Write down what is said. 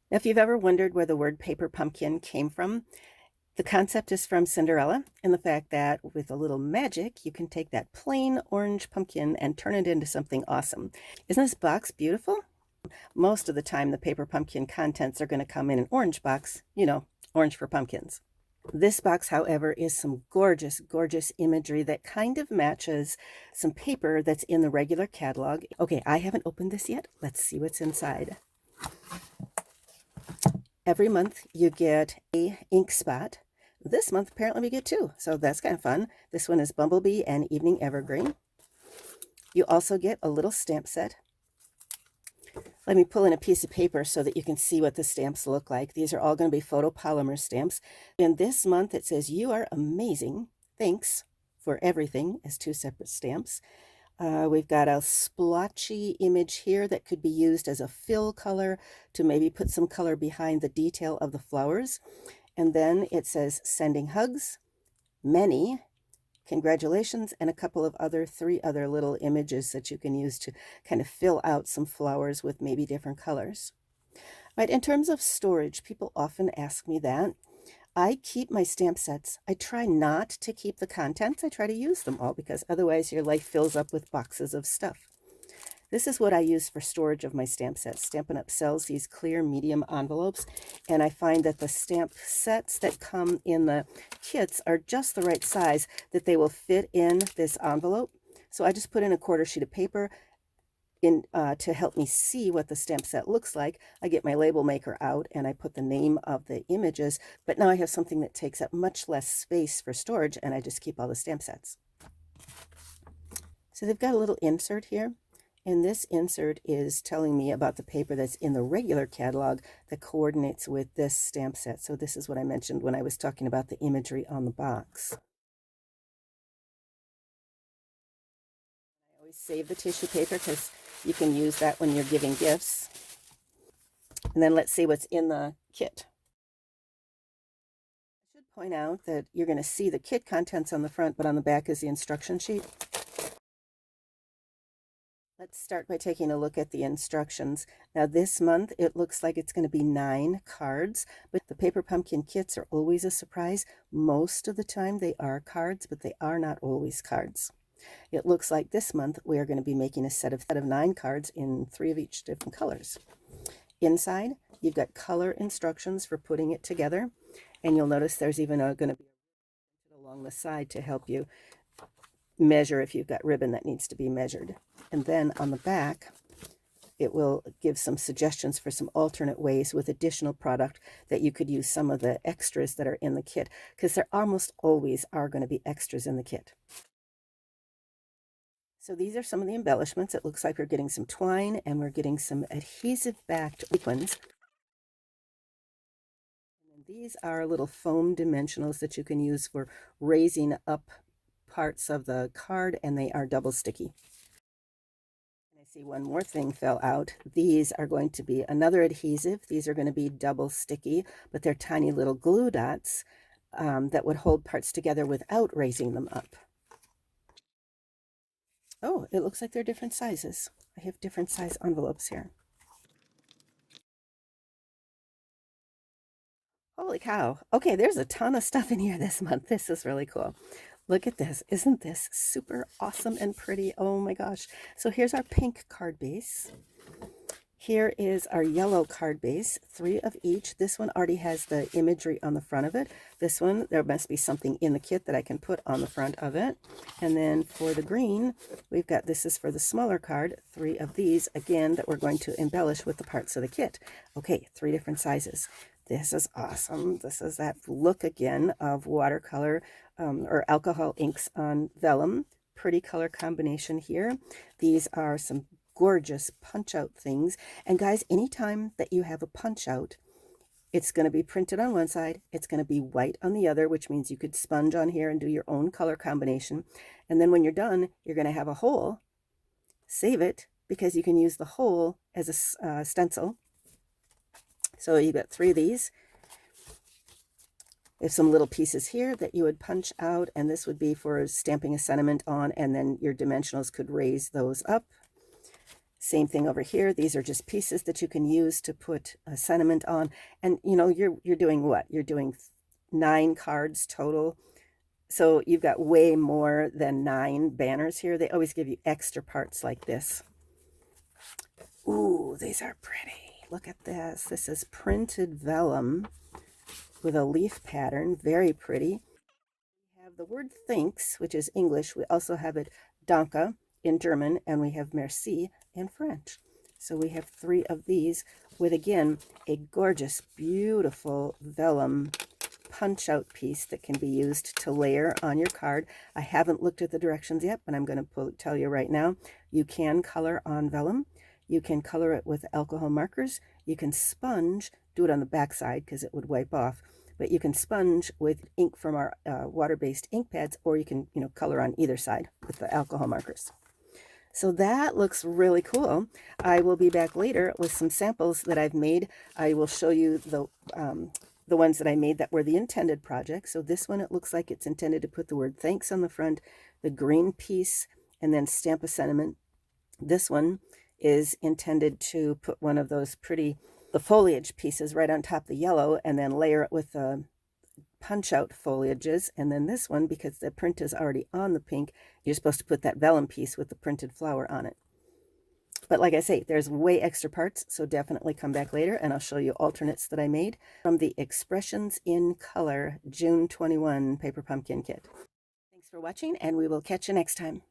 Now, if you've ever wondered where the word paper pumpkin came from, the concept is from Cinderella, and the fact that with a little magic, you can take that plain orange pumpkin and turn it into something awesome. Isn't this box beautiful? Most of the time, the paper pumpkin contents are going to come in an orange box, orange for pumpkins. This box, however, is some gorgeous, gorgeous imagery that kind of matches some paper that's in the regular catalog. Okay, I haven't opened this yet. Let's see what's inside. Every month you get a ink spot. This month apparently we get two, so that's kind of fun. This one is Bumblebee and Evening Evergreen. You also get a little stamp set. Let me pull in a piece of paper so that you can see what the stamps look like. These are all going to be photopolymer stamps. And this month it says, "You are amazing. Thanks for everything," as two separate stamps. We've got a splotchy image here that could be used as a fill color to maybe put some color behind the detail of the flowers. And then it says, "Sending hugs, many, congratulations," and a couple of three other little images that you can use to kind of fill out some flowers with maybe different colors. Right, in terms of storage, people often ask me that. I keep my stamp sets. I try not to keep the contents. I try to use them all because otherwise your life fills up with boxes of stuff. This is what I use for storage of my stamp sets. Stampin' Up! Sells these clear medium envelopes, and I find that the stamp sets that come in the kits are just the right size that they will fit in this envelope. So I just put in a quarter sheet of paper to help me see what the stamp set looks like. I get my label maker out and I put the name of the images, but now I have something that takes up much less space for storage, and I just keep all the stamp sets. So they've got a little insert here, and this insert is telling me about the paper that's in the regular catalog that coordinates with this stamp set. So this is what I mentioned when I was talking about the imagery on the box. I always save the tissue paper because you can use that when you're giving gifts. And then let's see what's in the kit. I should point out that you're going to see the kit contents on the front, but on the back is the instruction sheet. Let's start by taking a look at the instructions. Now this month it looks like it's going to be 9 cards, but the paper pumpkin kits are always a surprise. Most of the time they are cards, but they are not always cards. It looks like this month we are going to be making a set of 9 cards in 3 of each different colors. Inside, you've got color instructions for putting it together, and you'll notice there's even going to be along the side to help you measure if you've got ribbon that needs to be measured. And then on the back, it will give some suggestions for some alternate ways with additional product that you could use some of the extras that are in the kit, because there almost always are going to be extras in the kit. So these are some of the embellishments. It looks like we're getting some twine and we're getting some adhesive-backed sequins. And these are little foam dimensionals that you can use for raising up parts of the card, and they are double sticky. And I see one more thing fell out. These are going to be another adhesive. These are going to be double sticky, but they're tiny little glue dots that would hold parts together without raising them up. Oh, it looks like they're different sizes. I have different size envelopes here. Holy cow. Okay, there's a ton of stuff in here this month. This is really cool. Look at this. Isn't this super awesome and pretty? Oh my gosh. So here's our pink card base. Here is our yellow card base, 3 of each. This one already has the imagery on the front of it. This one, there must be something in the kit that I can put on the front of it. And then for the green, we've got, this is for the smaller card, 3 of these, again, that we're going to embellish with the parts of the kit. Okay, 3 different sizes. This is awesome. This is that look again of watercolor or alcohol inks on vellum. Pretty color combination here. These are some gorgeous punch out things. And guys, anytime that you have a punch out, it's going to be printed on one side, it's going to be white on the other, which means you could sponge on here and do your own color combination. And then when you're done, you're going to have a hole. Save it, because you can use the hole as a stencil. So you've got 3 of these. There's some little pieces here that you would punch out, and this would be for stamping a sentiment on, and then your dimensionals could raise those up. Same thing over here. These are just pieces that you can use to put a sentiment on. And you know, you're doing what? You're doing 9 cards total. So you've got way more than 9 banners here. They always give you extra parts like this. Ooh, these are pretty. Look at this. This is printed vellum with a leaf pattern. Very pretty. We have the word thanks, which is English. We also have it Danke in German, and we have merci in French. So we have 3 of these with, again, a gorgeous, beautiful vellum punch-out piece that can be used to layer on your card. I haven't looked at the directions yet, but I'm going to tell you right now. You can color on vellum. You can color it with alcohol markers. You can sponge, do it on the back side because it would wipe off, but you can sponge with ink from our water-based ink pads, or you can, color on either side with the alcohol markers. So that looks really cool. I will be back later with some samples that I've made. I will show you the ones that I made that were the intended project. So this one, it looks like it's intended to put the word thanks on the front, the green piece, and then stamp a sentiment. This one is intended to put one of those the foliage pieces right on top of the yellow, and then layer it with the punch out foliages. And then this one, because the print is already on the pink, you're supposed to put that vellum piece with the printed flower on it. But like I say, there's way extra parts, so definitely come back later and I'll show you alternates that I made from the Expressions in Color June 21 Paper Pumpkin Kit. Thanks for watching, and we will catch you next time.